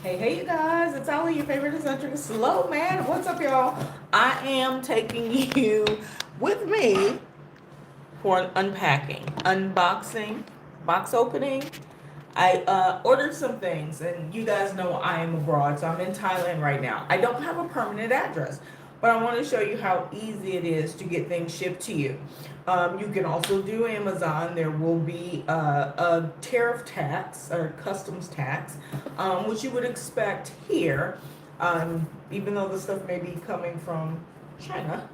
Hey, you guys, it's Ali, your favorite eccentric SLO-mad. What's up, y'all? I am taking you with me for an unpacking, unboxing, box opening. I ordered some things, and you guys know I am abroad, so I'm in Thailand right now. I don't have a permanent address, but I want to show you how easy it is to get things shipped to you. You can also do Amazon. There will be a tariff tax or customs tax, which you would expect here, even though the stuff may be coming from China,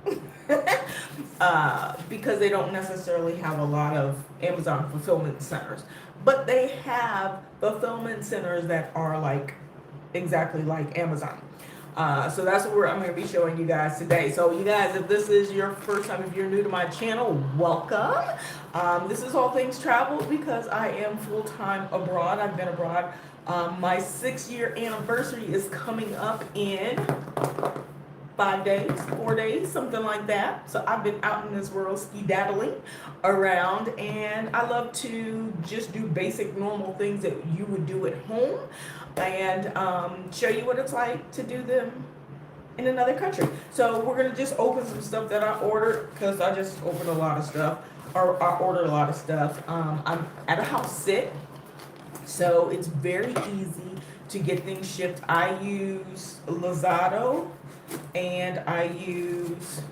because they don't necessarily have a lot of Amazon fulfillment centers. But they have fulfillment centers that are like exactly like Amazon. So that's what I'm going to be showing you guys today. So you guys, if this is your first time, if you're new to my channel, welcome. This is all things travel because I am full-time abroad. I've been abroad. My 6-year anniversary is coming up in 5 days, 4 days, something like that. So I've been out in this world ski-daddling around, and I love to just do basic normal things that you would do at home, and show you what it's like to do them in another country. So we're gonna just open some stuff that I ordered, because I just opened a lot of stuff, or I ordered a lot of stuff. I'm at a house sit, so it's very easy to get things shipped. I use Lazada and I use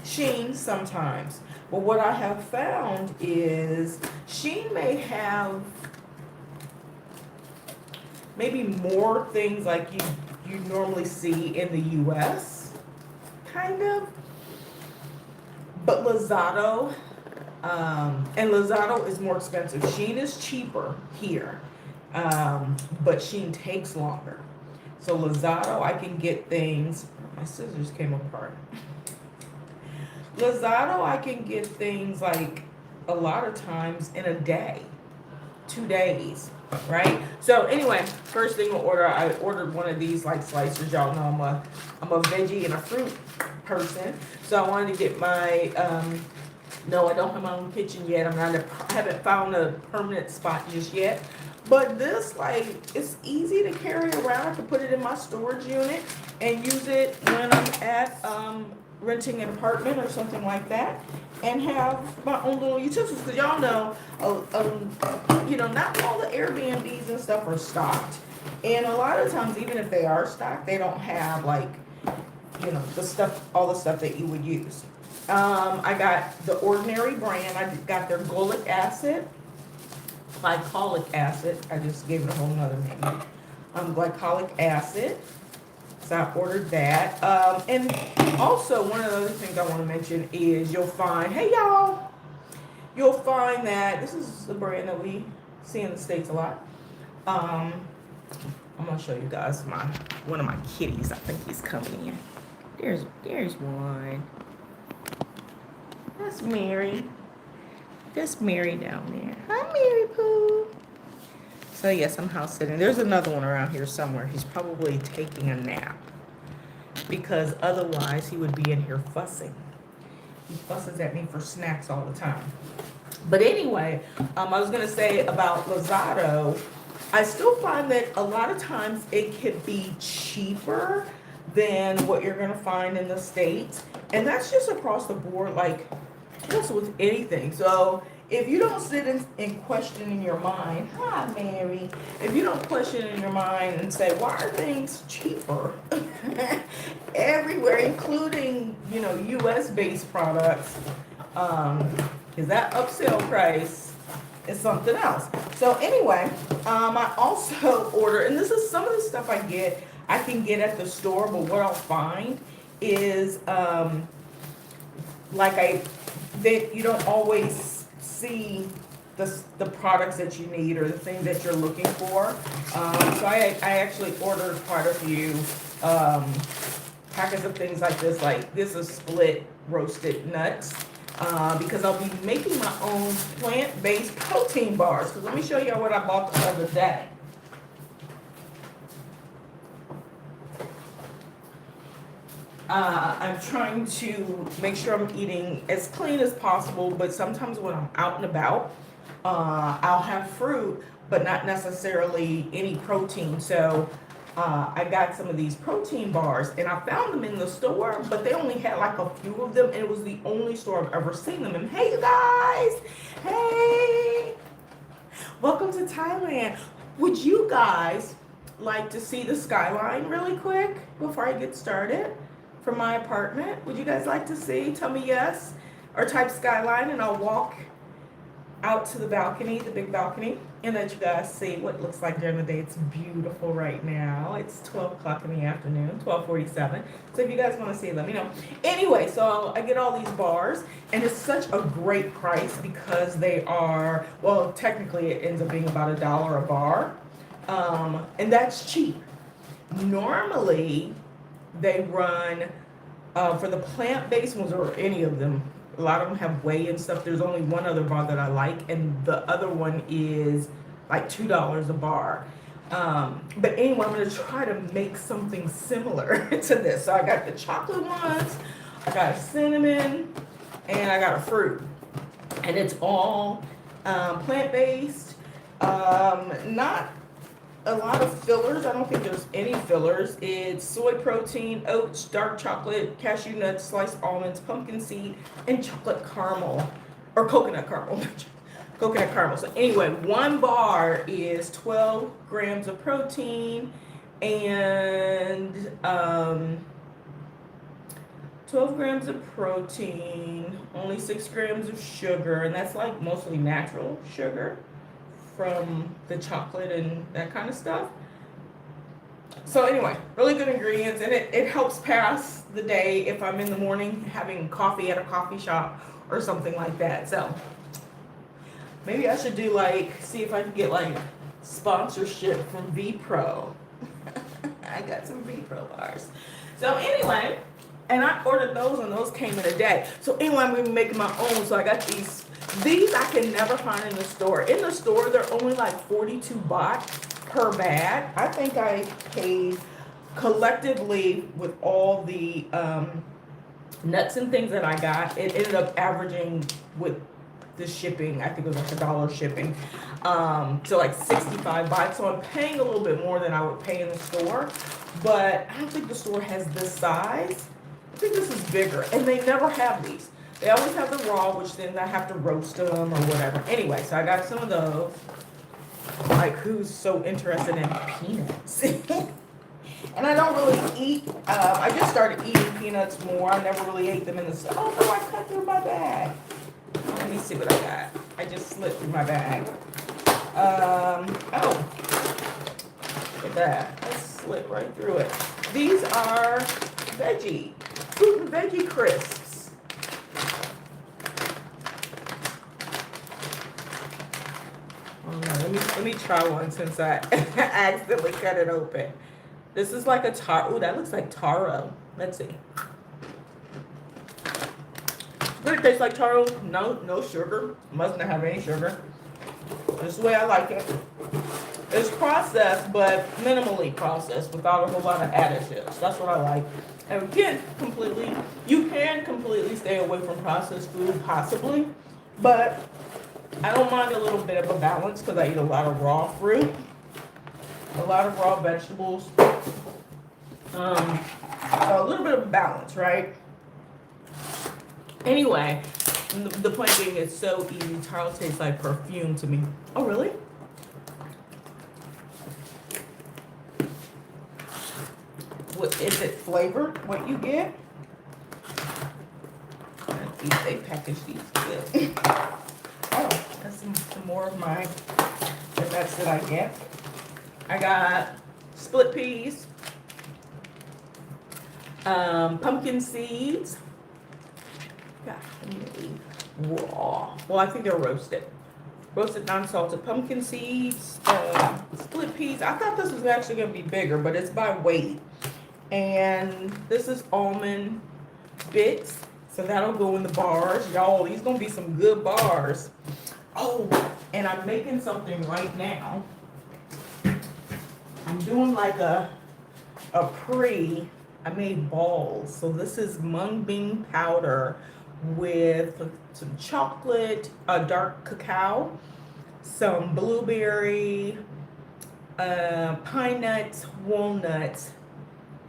Shein sometimes. But what I have found is Shein may have maybe more things like you normally see in the US, kind of. But Lazada, and Lazada is more expensive. Shein is cheaper here, but Shein takes longer. So Lazada, I can get things. My scissors came apart. Lazada, I can get things like a lot of times in a day, 2 days, right? So anyway, first thing I ordered one of these like slicers. Y'all know I'm a veggie and a fruit person, so I wanted to get my. No, I don't have my own kitchen yet. I haven't found a permanent spot just yet. But this, like, it's easy to carry around. I can put it in my storage unit and use it when I'm at renting an apartment or something like that, and have my own little utensils. Because y'all know, not all the Airbnbs and stuff are stocked. And a lot of times, even if they are stocked, they don't have, like, all the stuff that you would use. I got the Ordinary brand. I got their glycolic acid. I just gave it a whole nother name. Glycolic acid. So I ordered that. And also, one of the other things I want to mention is you'll find that this is the brand that we see in the States a lot. I'm gonna show you guys one of my kitties. I think he's coming in. There's one. That's Mary. That's Mary down there. Hi, Mary Pooh. So yes, I'm house sitting. There's another one around here somewhere. He's probably taking a nap, because otherwise he would be in here fussing. He fusses at me for snacks all the time. But anyway, I was gonna say about Lazada, I still find that a lot of times it could be cheaper than what you're gonna find in the States. And that's just across the board, like just with anything. So if you don't sit and question in your mind, hi Mary, if you don't question in your mind and say, why are things cheaper everywhere, including, US based products, because that upsell price is something else. So anyway, I also order, and this is some of the stuff I can get at the store, but what I'll find is that you don't always see the products that you need or the things that you're looking for. So I actually ordered quite a few packets of things like this. Like this is split roasted nuts, because I'll be making my own plant-based protein bars. Because let me show you what I bought the other day. I'm trying to make sure I'm eating as clean as possible, but sometimes when I'm out and about, I'll have fruit, but not necessarily any protein. So I got some of these protein bars, and I found them in the store, but they only had like a few of them, and it was the only store I've ever seen them. And hey, you guys, hey, welcome to Thailand. Would you guys like to see the skyline really quick before I get started from my apartment? Would you guys like to see? Tell me yes, or type skyline, and I'll walk out to the balcony, the big balcony, and let you guys see what it looks like during the day. It's beautiful right now. It's 12 o'clock in the afternoon, 12:47. So if you guys want to see it, let me know. Anyway, so I get all these bars, and it's such a great price because they are, well, technically it ends up being about $1 a bar. And that's cheap. Normally, they run, for the plant-based ones, or any of them, a lot of them have whey and stuff. There's only one other bar that I like, and the other one is like $2 a bar. But anyway, I'm going to try to make something similar to this. So I got the chocolate ones, I got a cinnamon, and I got a fruit. And it's all plant-based, not a lot of fillers. I don't think there's any fillers. It's soy protein, oats, dark chocolate, cashew nuts, sliced almonds, pumpkin seed, and chocolate caramel, or coconut caramel. Coconut caramel. So anyway, one bar is 12 grams of protein and 12 grams of protein, only 6 grams of sugar, and that's like mostly natural sugar from the chocolate and that kind of stuff. So anyway, really good ingredients, and it helps pass the day if I'm in the morning having coffee at a coffee shop or something like that. So maybe I should do like, see if I can get like sponsorship from V-Pro. I got some V-Pro bars. So anyway, and I ordered those, and those came in a day. So anyway, I'm going to be making my own. So I got these. These I can never find in the store. In the store, they're only like 42 baht per bag. I think I paid collectively with all the nuts and things that I got. It ended up averaging with the shipping, I think it was like $1 shipping, to like 65 baht. So I'm paying a little bit more than I would pay in the store. But I don't think the store has this size. I think this is bigger, and they never have these. They always have the raw, which then I have to roast them or whatever. Anyway, so I got some of those. Like, who's so interested in peanuts? And I don't really eat, I just started eating peanuts more. I never really ate them in the store. Oh, no, I cut through my bag. Let me see what I got. I just slipped through my bag. Oh, look at that. I slipped right through it. These are veggie, fruit and veggie crisps. Let me try one since I accidentally cut it open. This is like a taro. Ooh, that looks like taro. Let's see. Does it taste like taro? No sugar. Must not have any sugar. This is the way I like it. It's processed, but minimally processed without a whole lot of additives. That's what I like. And you can completely stay away from processed food, possibly, but I don't mind a little bit of a balance because I eat a lot of raw fruit, a lot of raw vegetables, a little bit of balance, right? Anyway, the point being, it's so easy. Taro tastes like perfume to me. Oh, really? What is it flavored? What you get? They package these good. Oh, that's some more of my nuts that I get. I got split peas, pumpkin seeds. Yeah, raw. Well, I think they're roasted. Roasted non-salted pumpkin seeds, split peas. I thought this was actually going to be bigger, but it's by weight. And this is almond bits. So that'll go in the bars. Y'all, these going to be some good bars. Oh, and I'm making something right now. I'm doing like a I made balls. So this is mung bean powder with some chocolate, dark cacao, some blueberry, pine nuts, walnuts,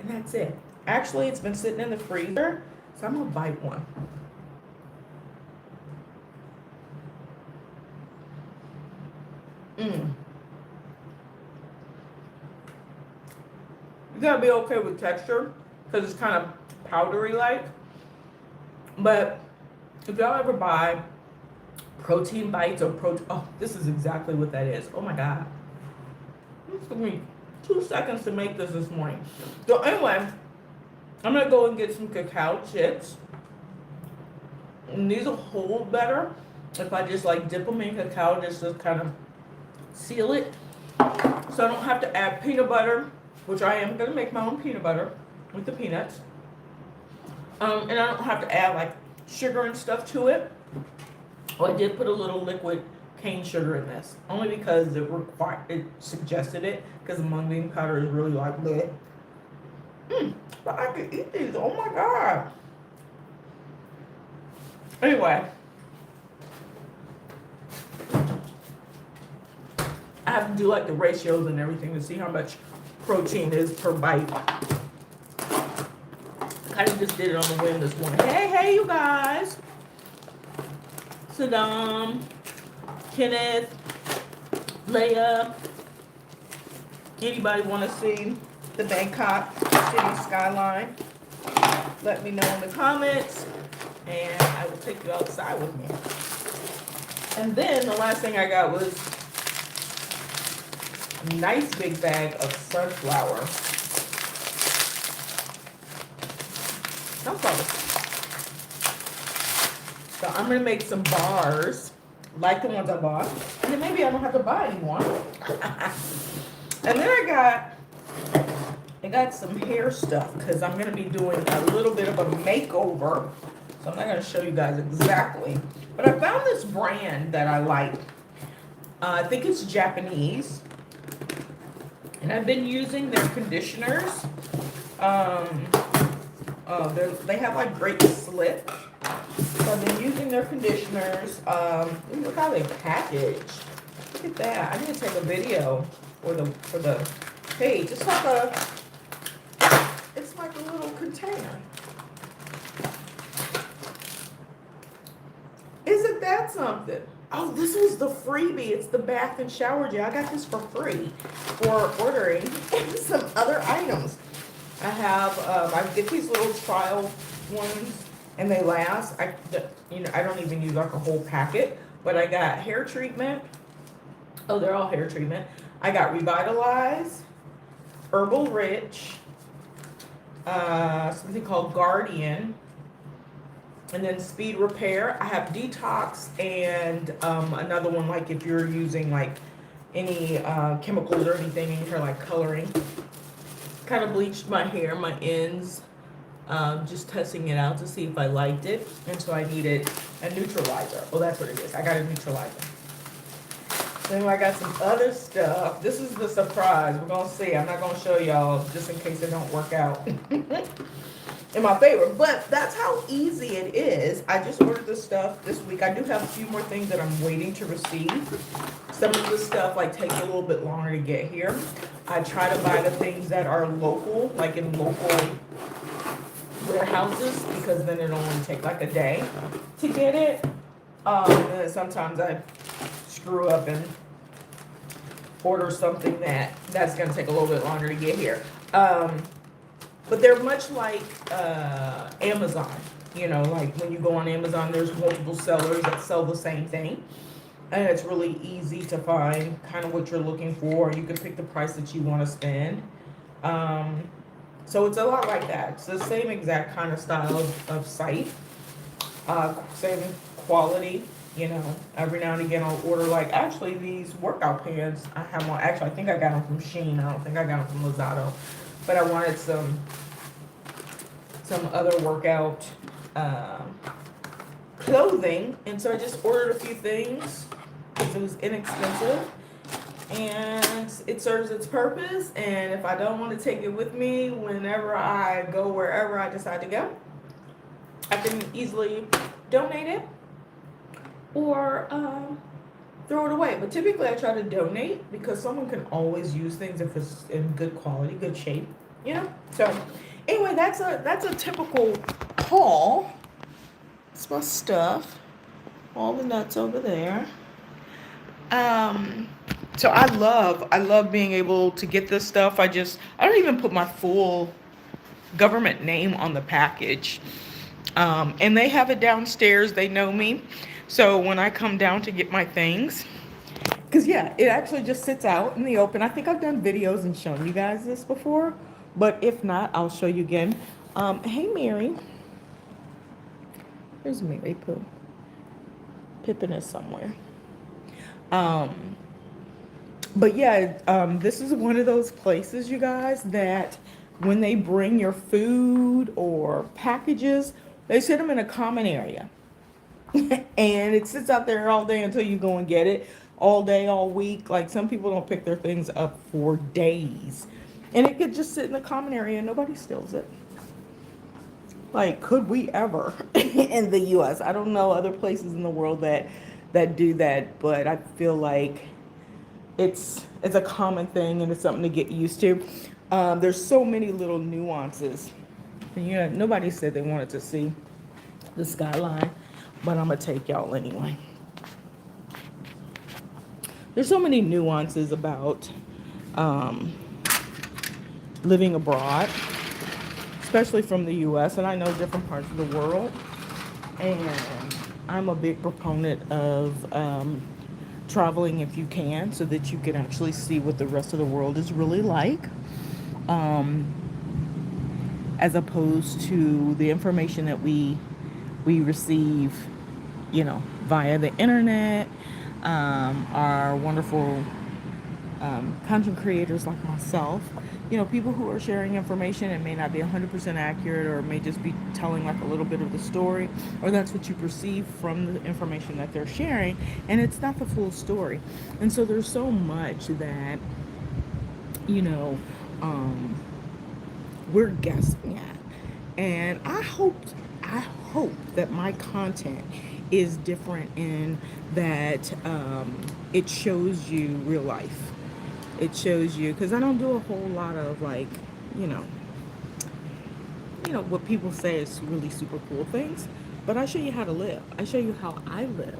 and that's it. Actually, it's been sitting in the freezer, so I'm gonna bite one. Mm. You gotta be okay with texture because it's kind of powdery like. But if y'all ever buy protein bites or protein, oh, this is exactly what that is. Oh my god. It took me 2 seconds to make this morning. So anyway, I'm gonna go and get some cacao chips. And these will hold better if I just like dip them in cacao just to kind of seal it. So I don't have to add peanut butter, which I am gonna make my own peanut butter with the peanuts. And I don't have to add like sugar and stuff to it. Oh, I did put a little liquid cane sugar in this, only because it suggested it, because the mung bean powder is really like bleh. But I could eat these. Oh my god. Anyway, I have to do like the ratios and everything to see how much protein is per bite. I just did it on the whim this morning. Hey, you guys. Saddam, Kenneth, Leia. Anybody want to see the Bangkok city skyline? Let me know in the comments, and I will take you outside with me. And then the last thing I got was a nice big bag of sunflower. So I'm gonna make some bars like the ones I bought, and then maybe I don't have to buy anymore. And then I got some hair stuff because I'm gonna be doing a little bit of a makeover. So I'm not gonna show you guys exactly, but I found this brand that I like. I think it's Japanese, and I've been using their conditioners. They have like great slip. So I've been using their conditioners. Look how they package. Look at that. I need to take a video for the page. It's like a little container. Isn't that something? Oh, this was the freebie. It's the bath and shower gel. I got this for free for ordering some other items. I get these little trial ones, and they last. I don't even use like a whole packet, but I got hair treatment. Oh, they're all hair treatment. I got Revitalize, Herbal Rich, something called Guardian, and then Speed Repair. I have Detox and another one like if you're using like any chemicals or anything in your hair, like coloring. Kind of bleached my hair, my ends, just testing it out to see if I liked it. And so I needed a neutralizer. Oh, that's what it is. I got a neutralizer. Then I got some other stuff. This is the surprise. We're going to see. I'm not going to show y'all just in case it don't work out in my favor. But that's how easy it is. I just ordered this stuff this week. I do have a few more things that I'm waiting to receive. Some of the stuff like takes a little bit longer to get here. I try to buy the things that are local, like in local warehouses, because then it'll only take like a day to get it. And then sometimes I screw up and order something that's going to take a little bit longer to get here. But they're much like Amazon. You know, like when you go on Amazon, there's multiple sellers that sell the same thing. And it's really easy to find kind of what you're looking for. You can pick the price that you want to spend. So it's a lot like that. It's the same exact kind of style of site. Same quality. You know, every now and again I'll order like, actually these workout pants, I have one. Actually, I think I got them from Shein. I don't think I got them from Lazada. But I wanted some other workout clothing. And so I just ordered a few things. It was inexpensive and it serves its purpose, and if I don't want to take it with me whenever I go wherever I decide to go, I can easily donate it or throw it away. But typically I try to donate because someone can always use things if it's in good quality, good shape, you know? So anyway, that's a typical haul. It's my stuff. All the nuts over there. Um so I love being able to get this stuff. I don't even put my full government name on the package. And they have it downstairs. They know me. So when I come down to get my things, because yeah, it actually just sits out in the open. I think I've done videos and shown you guys this before, but if not, I'll show you again. Hey Mary, there's Mary Pooh. Pippin is somewhere. Um, but yeah, this is one of those places, you guys, that when they bring your food or packages, they sit them in a common area. And it sits out there all day until you go and get it, all day, all week. Like some people don't pick their things up for days, and it could just sit in the common area and nobody steals it. Like, could we ever in the U.S.? I don't know other places in the world that do that, but I feel like it's a common thing and it's something to get used to. There's so many little nuances. And yeah, nobody said they wanted to see the skyline, but I'm gonna take y'all anyway. There's so many nuances about um, living abroad, especially from the U.S. And I know different parts of the world. And I'm a big proponent of traveling if you can, so that you can actually see what the rest of the world is really like, um, as opposed to the information that we receive, via the internet. Our wonderful content creators like myself, people who are sharing information and may not be 100% accurate, or may just be telling like a little bit of the story, or that's what you perceive from the information that they're sharing, and it's not the full story. And so there's so much that, you know, um, we're guessing at. And I hope that my content is different in that it shows you real life. It shows you, because I don't do a whole lot of like, you know, what people say is really super cool things, but I show you how to live. I show you how I live.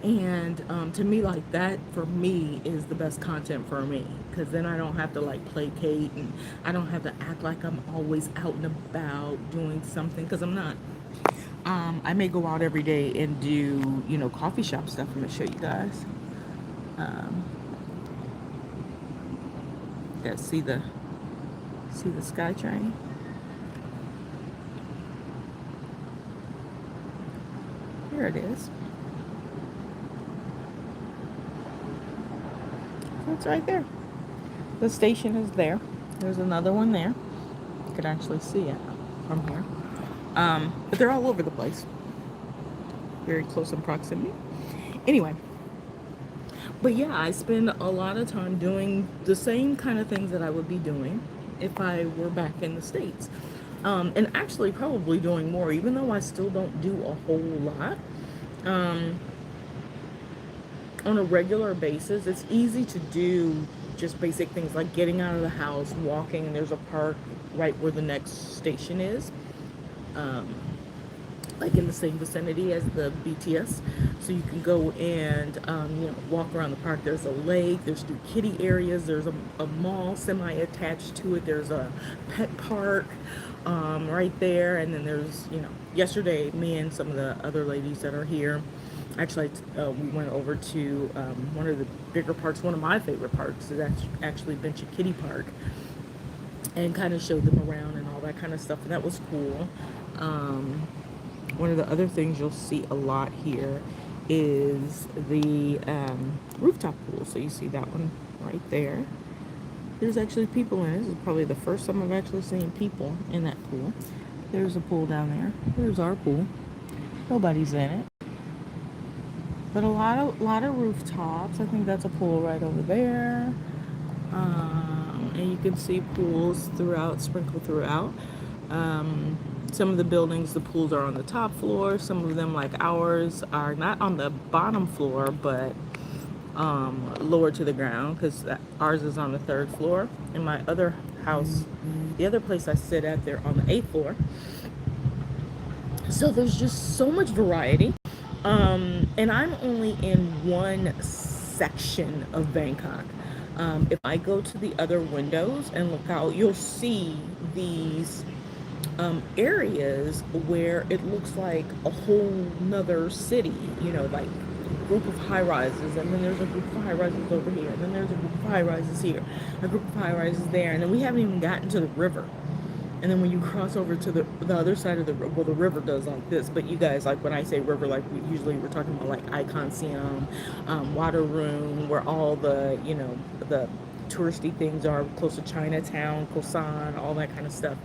And to me, like that for me is the best content for me, because then I don't have to like placate, and I don't have to act like I'm always out and about doing something, because I'm not. I may go out every day and do, coffee shop stuff. I'm gonna show you guys. Um, yeah, see the sky train. Here it is. So it's right there. The station is there. There's another one there. You can actually see it from here. But they're all over the place. Very close in proximity. Anyway. But yeah, I spend a lot of time doing the same kind of things that I would be doing if I were back in the States. And actually probably doing more, even though I still don't do a whole lot. On a regular basis, it's easy to do just basic things like getting out of the house, walking, and there's a park right where the next station is. Like in the same vicinity as the BTS, so you can go and walk around the park. There's a lake, there's 2 kiddie areas, there's a mall semi-attached to it, there's a pet park right there, and then there's, yesterday me and some of the other ladies that are here, actually we went over to one of the bigger parks. One of my favorite parks is actually Bench Kitty Park, and kind of showed them around and all that kind of stuff, and that was cool. One of the other things you'll see a lot here is the rooftop pool. So you see that one right there. There's actually people in it. This is probably the first time I've actually seen people in that pool. There's a pool down there. There's our pool. Nobody's in it. But a lot of rooftops. I think that's a pool right over there. And you can see pools sprinkled throughout. Some of the buildings, the pools are on the top floor. Some of them, like ours, are not on the bottom floor, but lower to the ground, because ours is on the third floor. And my other house, the other place I sit at, they're on the eighth floor. So there's just so much variety. And I'm only in one section of Bangkok. If I go to the other windows and look out, you'll see these areas where it looks like a whole nother city, you know, like a group of high rises, and then there's a group of high rises over here, and then there's a group of high rises here, a group of high rises there, and then we haven't even gotten to the river. And then when you cross over to the other side of the river, well, the river goes like this, but you guys, like when I say river, like we're talking about like Icon Siam, Water Room, where all the, you know, the touristy things are, close to Chinatown, Kosan, all that kind of stuff.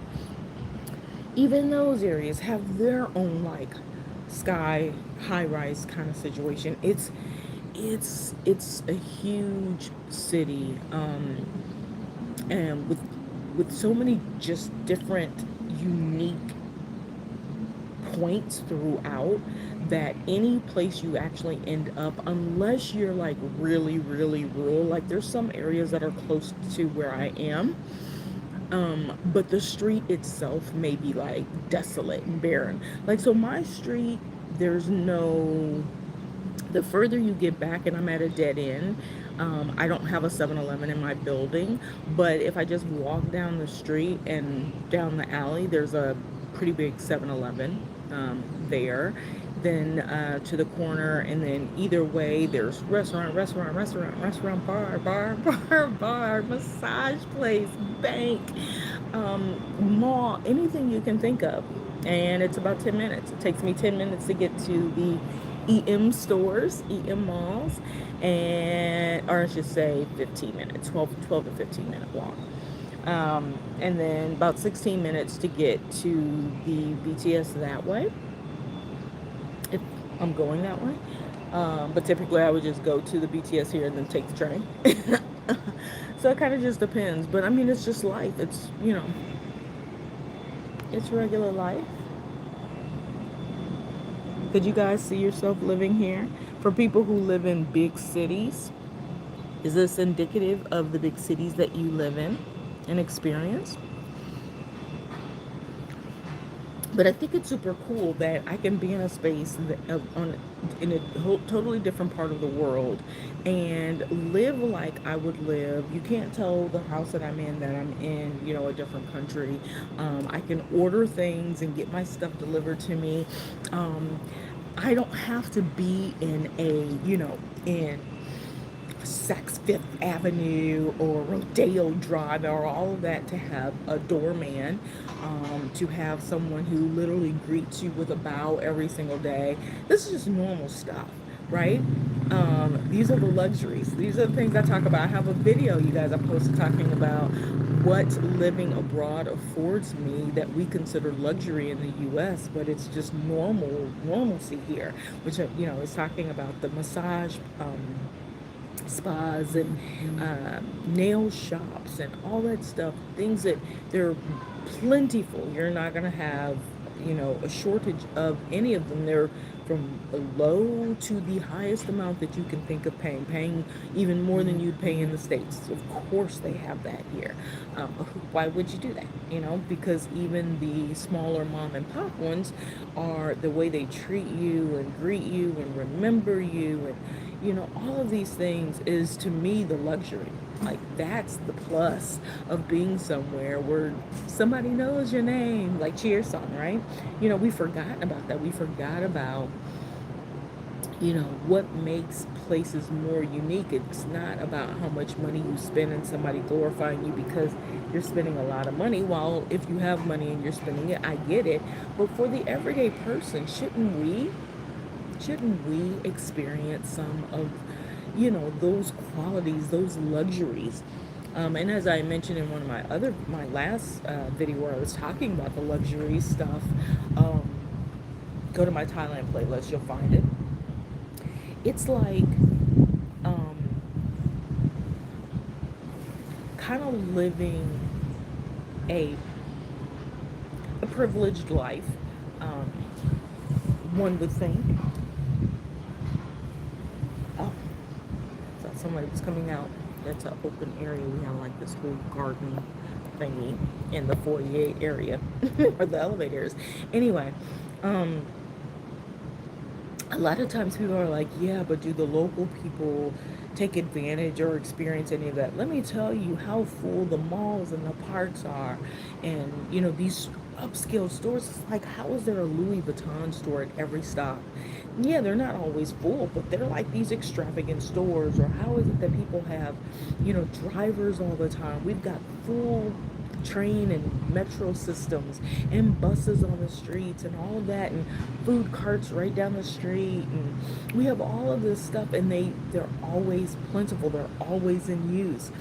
Even those areas have their own like sky high rise kind of situation. It's a huge city, and with so many just different unique points throughout, that any place you actually end up, unless you're like really really rural, like there's some areas that are close to where I am, but the street itself may be like desolate and barren. Like, so my street, there's no, the further you get back, and I'm at a dead end, I don't have a 7-Eleven in my building, but if I just walk down the street and down the alley, there's a pretty big 7-Eleven there. Then to the corner, and then either way, there's restaurant, bar, massage place, bank, mall, anything you can think of. And it's about 10 minutes. It takes me 10 minutes to get to the EM stores, EM malls, and, or I should say 15 minutes, 12 to 15 minute walk. And then about 16 minutes to get to the BTS that way, if I'm going that way. But typically I would just go to the BTS here and then take the train. So it kind of just depends. But I mean, it's just life. It's, you know, it's regular life. Could you guys see yourself living here? For people who live in big cities, is this indicative of the big cities that you live in and experience? But I think it's super cool that I can be in a space that, in a totally different part of the world, and live like I would live. You can't tell the house that I'm in, you know, a different country. I can order things and get my stuff delivered to me. I don't have to be in a, you know, in Saks Fifth Avenue or Rodeo Drive or all of that to have a doorman, to have someone who literally greets you with a bow every single day. This is just normal stuff, right? These are the luxuries. These are the things I talk about. I have a video, you guys, I posted talking about what living abroad affords me that we consider luxury in the U.S., but it's just normalcy here, which, you know, is talking about the massage spas and nail shops and all that stuff, things that they're plentiful. You're not going to have, you know, a shortage of any of them. They're from the low to the highest amount that you can think of paying even more than you'd pay in the States. Of course they have that here. Why would you do that? You know, because even the smaller mom and pop ones are, the way they treat you and greet you and remember you, and you know, all of these things is, to me, the luxury. Like, that's the plus of being somewhere where somebody knows your name, like Cheers song, right? You know, we forgot about that. We forgot about, you know, what makes places more unique. It's not about how much money you spend and somebody glorifying you because you're spending a lot of money. While if you have money and you're spending it, I get it. But for the everyday person, shouldn't we experience some of, you know, those qualities, those luxuries? And as I mentioned in one of my last video where I was talking about the luxury stuff, go to my Thailand playlist, you'll find it. It's like kind of living a a privileged life, um, one would think. Oh, so somebody was coming out. It's an open area. We have like this whole garden thingy in the foyer area where the elevator is. Anyway, um, a lot of times people are like, yeah, but do the local people take advantage or experience any of that? Let me tell you how full the malls and the parks are. And, you know, these upscale stores, it's like, how is there a Louis Vuitton store at every stop? Yeah, they're not always full, but they're like these extravagant stores. Or how is it that people have, you know, drivers all the time? We've got full train and metro systems and buses on the streets and all of that, and food carts right down the street, and we have all of this stuff, and they're always plentiful, they're always in use,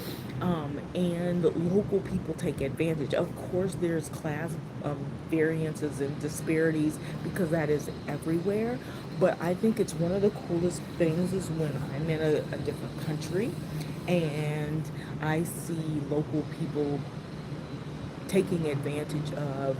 and local people take advantage. Of course there's class variances and disparities because that is everywhere, but I think it's one of the coolest things is when I'm in a different country and I see local people taking advantage of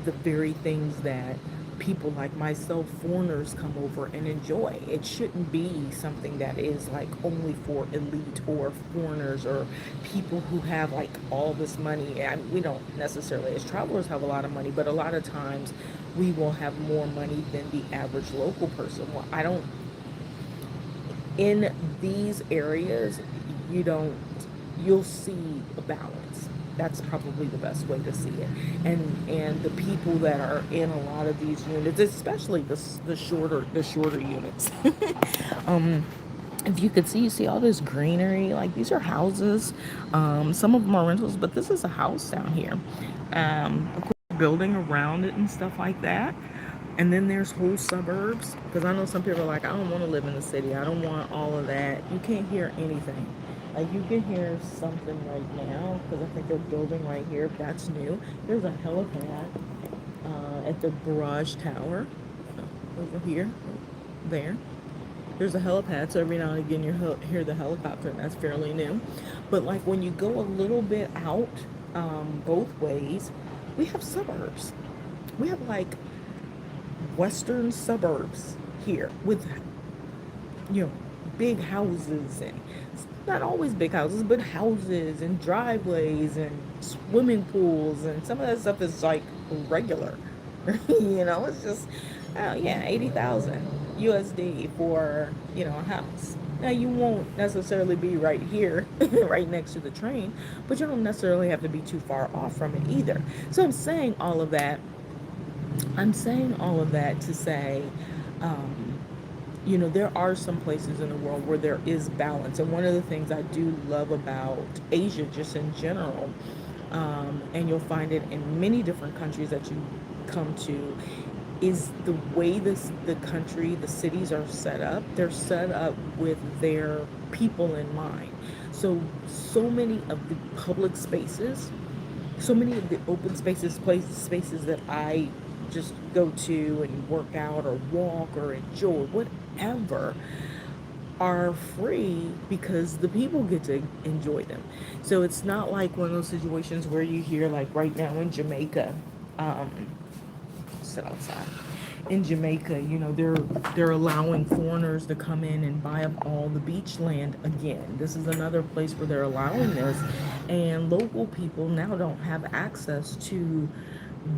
the very things that people like myself, foreigners, come over and enjoy. It shouldn't be something that is like only for elite or foreigners or people who have like all this money. And we don't necessarily, as travelers, have a lot of money, but a lot of times we will have more money than the average local person. Well, I don't, in these areas, you don't, you'll see a balance. That's probably the best way to see it. And the people that are in a lot of these units, especially the shorter units. um if you could see, you see all this greenery, like these are houses. Some of them are rentals, but this is a house down here. Of course, building around it and stuff like that. And then there's whole suburbs, because I know some people are like, I don't want to live in the city, I don't want all of that. You can't hear anything. Like you can hear something right now because I think they're building right here. That's new. There's a helipad at the garage tower over here, there. There's a helipad, so every now and again you hear the helicopter, and that's fairly new. But like when you go a little bit out, both ways, we have suburbs. We have like western suburbs here with, you know, big houses, and not always big houses, but houses and driveways and swimming pools, and some of that stuff is like regular. You know, it's just, oh yeah, 80,000 USD for, you know, a house. Now you won't necessarily be right here, right next to the train, but you don't necessarily have to be too far off from it either. So I'm saying all of that. I'm saying all of that to say, um, you know, there are some places in the world where there is balance. And one of the things I do love about Asia, just in general, and you'll find it in many different countries that you come to, is the way the country, the cities are set up. They're set up with their people in mind. So many of the public spaces, so many of the open spaces that I just go to and work out or walk or enjoy, whatever, are free because the people get to enjoy them. So it's not like one of those situations where you hear, like right now in Jamaica, um, sit outside. In Jamaica, you know, they're allowing foreigners to come in and buy up all the beach land again. This is another place where they're allowing this, and local people now don't have access to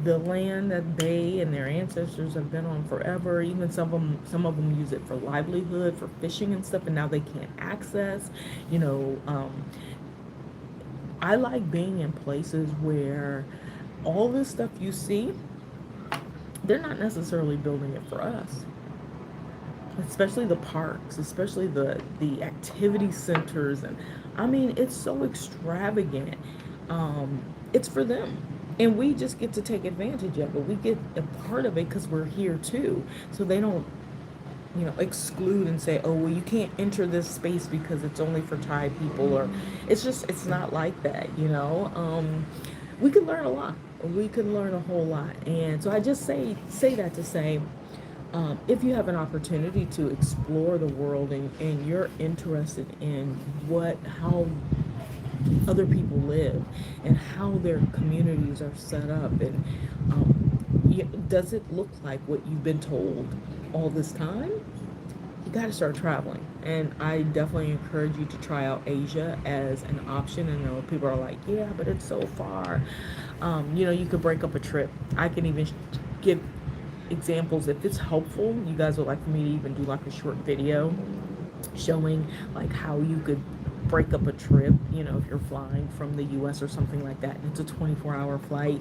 the land that they and their ancestors have been on forever. Even some of them use it for livelihood, for fishing and stuff, and now they can't access. You know, I like being in places where all this stuff you see, they're not necessarily building it for us. Especially the parks, especially the activity centers, and I mean, it's so extravagant. It's for them, and we just get to take advantage of it. We get a part of it because we're here too. So they don't, you know, exclude and say, oh well, you can't enter this space because it's only for Thai people, or it's not like that, you know. We could learn a lot. We could learn a whole lot. And so I just say that to say, if you have an opportunity to explore the world, and you're interested in how other people live and how their communities are set up, and does it look like what you've been told all this time? You got to start traveling. And I definitely encourage you to try out Asia as an option. And I know people are like, yeah, but it's so far. You could break up a trip. I can even give examples if it's helpful. You guys would like for me to even do like a short video showing like how you could break up a trip, if you're flying from the US or something like that, and it's a 24-hour flight.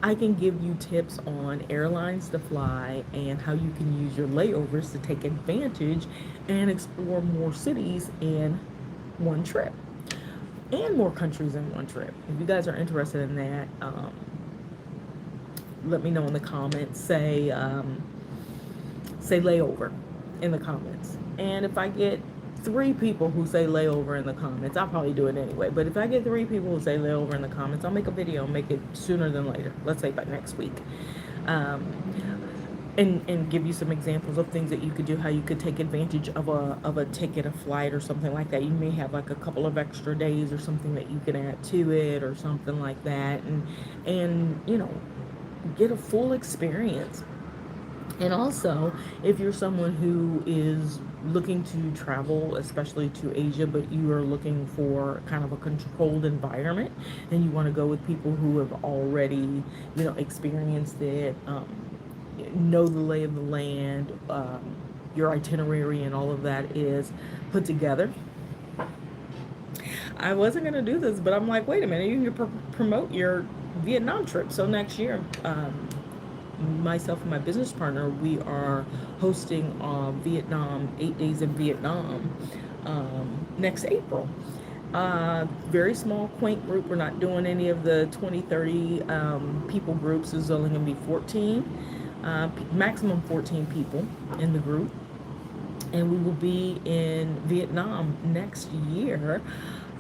I can give you tips on airlines to fly and how you can use your layovers to take advantage and explore more cities in one trip and more countries in one trip. If you guys are interested in that, let me know in the comments. Say layover in the comments. And if I get 3 people who say layover in the comments, I'll probably do it anyway. But if I get 3 people who say layover in the comments, I'll make a video and make it sooner than later. Let's say by next week. And give you some examples of things that you could do, how you could take advantage of a ticket, a flight, or something like that. You may have like a couple of extra days or something that you can add to it or something like that, and get a full experience. And also, if you're someone who is looking to travel, especially to Asia, but you are looking for kind of a controlled environment and you want to go with people who have already, experienced it, know the lay of the land, your itinerary and all of that is put together. I wasn't going to do this, but I'm like, wait a minute, you can promote your Vietnam trip. So next year, myself and my business partner, we are hosting Vietnam, 8 days in Vietnam, next April. Very small, quaint group. We're not doing any of the 20, 30 people groups. It's only going to be 14, maximum 14 people in the group. And we will be in Vietnam next year.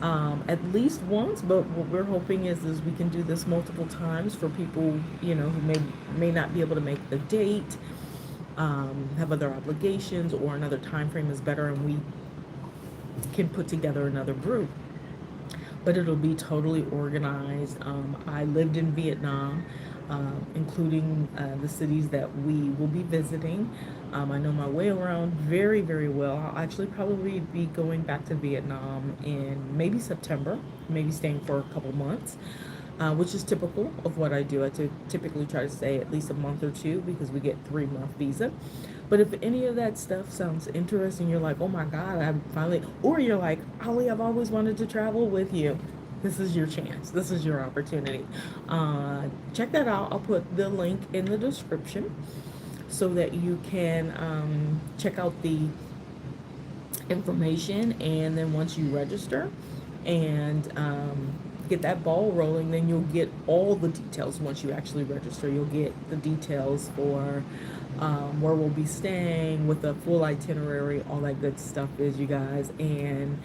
At least once, but what we're hoping is we can do this multiple times for people, who may not be able to make the date, have other obligations, or another time frame is better, and we can put together another group. But it'll be totally organized. I lived in Vietnam, including the cities that we will be visiting. I know my way around very, very well. I'll actually probably be going back to Vietnam in maybe September, maybe staying for a couple months, which is typical of what I do. I typically try to stay at least a month or 2 because we get 3-month visa. But if any of that stuff sounds interesting, you're like, oh my God, I'm finally, or you're like, Holly, I've always wanted to travel with you. This is your chance. This is your opportunity. Check that out. I'll put the link in the description so that you can check out the information. And then once you register and get that ball rolling, then you'll get all the details. Once you actually register, you'll get the details for where we'll be staying, with the full itinerary, all that good stuff is, you guys. And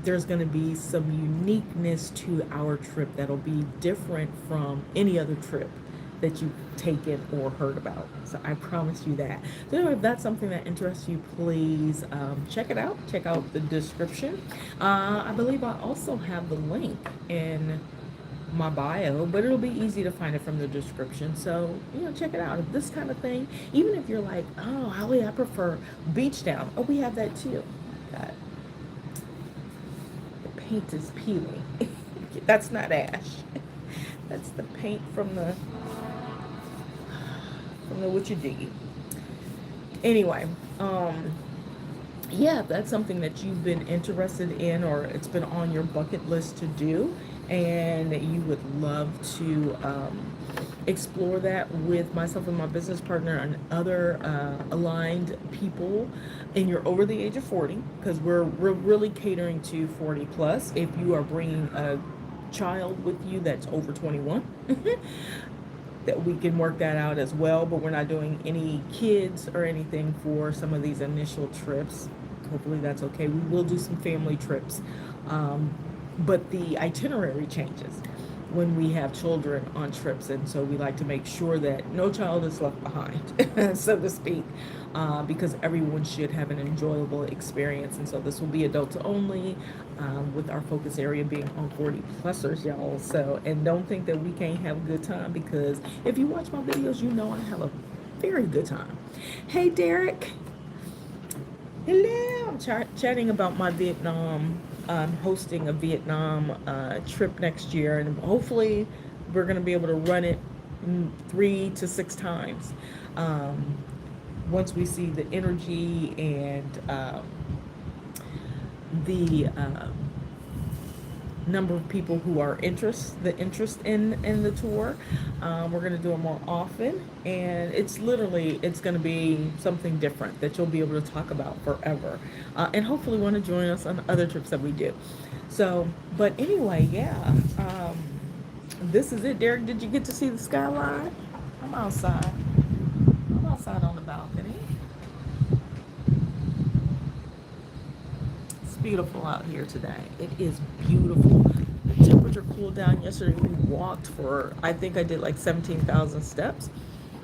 there's going to be some uniqueness to our trip that'll be different from any other trip that you've taken or heard about. So I promise you that. So anyway, if that's something that interests you, please check it out. Check out the description. I believe I also have the link in my bio, but it'll be easy to find it from the description. So, check it out. If this kind of thing, even if you're like, oh, Holly, I prefer beach down. Oh, we have that too. God. The paint is peeling. That's not ash. That's the paint from the what you dig. Anyway, yeah, if that's something that you've been interested in, or it's been on your bucket list to do, and you would love to explore that with myself and my business partner and other aligned people, and you're over the age of 40, because we're really catering to 40 plus. If you are bringing a child with you that's over 21, that we can work that out as well. But we're not doing any kids or anything for some of these initial trips. Hopefully that's okay. We will do some family trips, but the itinerary changes when we have children on trips, and so we like to make sure that no child is left behind, so to speak, because everyone should have an enjoyable experience. And so this will be adults only. with our focus area being on 40 plusers, y'all. So, and don't think that we can't have a good time, because if you watch my videos, you know I have a very good time. Hey, Derek. Hello. I'm chatting about my Vietnam. I'm hosting a Vietnam trip next year, and hopefully we're going to be able to run it 3 to 6 times. Once we see the energy and the number of people who are interest in the tour, we're going to do it more often, and it's going to be something different that you'll be able to talk about forever, and hopefully want to join us on other trips that we do. So, but anyway, yeah, this is it. Derek, did you get to see the skyline? I'm outside on the balcony. Beautiful out here today. It is beautiful. The temperature cooled down yesterday. We walked for, I think I did like 17,000 steps.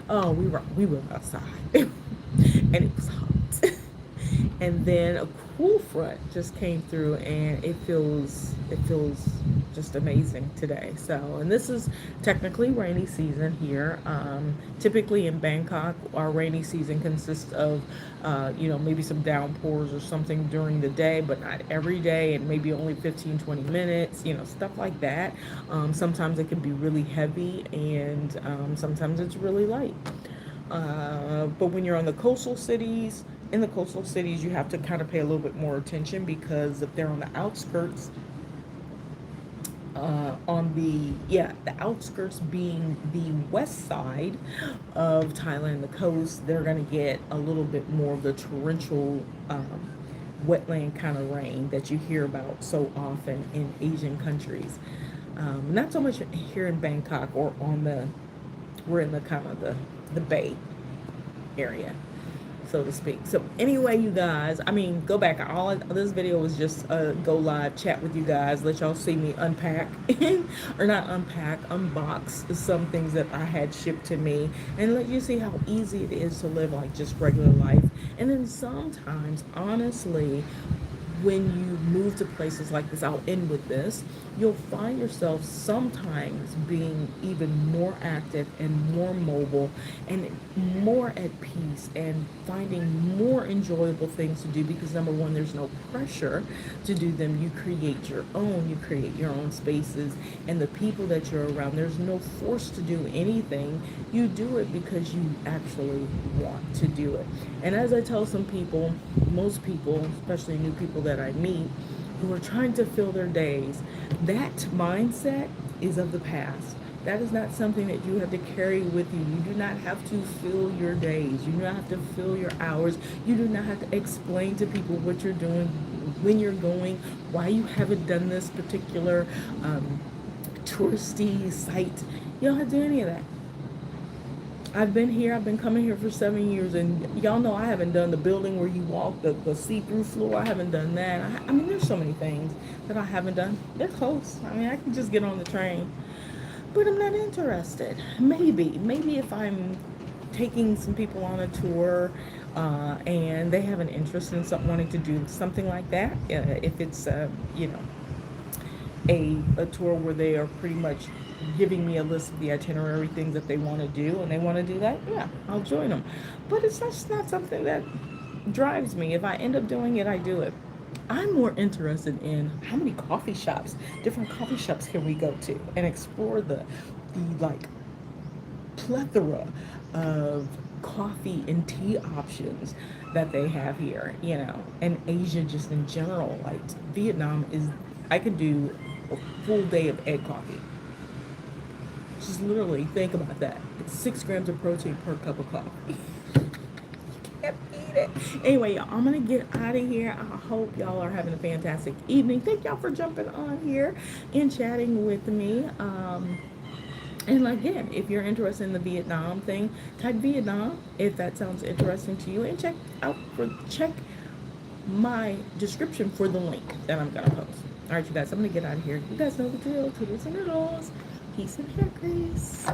Oh, we were outside and it was hot. And then a cool front just came through, and it feels just amazing today. So, and this is technically rainy season here. Typically in Bangkok, our rainy season consists of maybe some downpours or something during the day, but not every day, and maybe only 15-20 minutes, stuff like that. Sometimes it can be really heavy, and sometimes it's really light. But when you're in the coastal cities, you have to kind of pay a little bit more attention, because if they're on the outskirts, the outskirts being the west side of Thailand, the coast, they're going to get a little bit more of the torrential wetland kind of rain that you hear about so often in Asian countries. Not so much here in Bangkok, or we're in the kind of the bay area, so to speak. So anyway, you guys, go back. All this video was just a go live chat with you guys, let y'all see me unpack or not unpack, unbox some things that I had shipped to me, and let you see how easy it is to live like just regular life. And then sometimes, honestly, when you move to places like this, I'll end with this, you'll find yourself sometimes being even more active and more mobile and more at peace, and finding more enjoyable things to do, because number one, there's no pressure to do them. You create your own spaces, and the people that you're around, there's no force to do anything. You do it because you actually want to do it. And as I tell some people, most people, especially new people that I meet, who are trying to fill their days, that mindset is of the past. That is not something that you have to carry with you. You do not have to fill your days. You do not have to fill your hours. You do not have to explain to people what you're doing, when you're going, why you haven't done this particular touristy site. You don't have to do any of that. I've been coming here for 7 years, and y'all know I haven't done the building where you walk, the see-through floor. I haven't done that. There's so many things that I haven't done. They're close. I can just get on the train, but I'm not interested. Maybe if I'm taking some people on a tour, and they have an interest in wanting to do something like that, if it's a tour where they are pretty much giving me a list of the itinerary things that they want to do, and they want to do that, yeah, I'll join them. But it's just not something that drives me. If I end up doing it, I do it. I'm more interested in how many different coffee shops can we go to, and explore the like plethora of coffee and tea options that they have here, and Asia just in general. Like Vietnam I could do a full day of egg coffee. Just literally think about that. It's 6 grams of protein per cup of coffee. You can't beat it. Anyway, y'all, I'm gonna get out of here. I hope y'all are having a fantastic evening. Thank y'all for jumping on here and chatting with me. And again, if you're interested in the Vietnam thing, type Vietnam if that sounds interesting to you, and check my description for the link that I'm gonna post. All right, you guys, I'm gonna get out of here. You guys know the drill. Toodles and noodles. Peace and hair grease.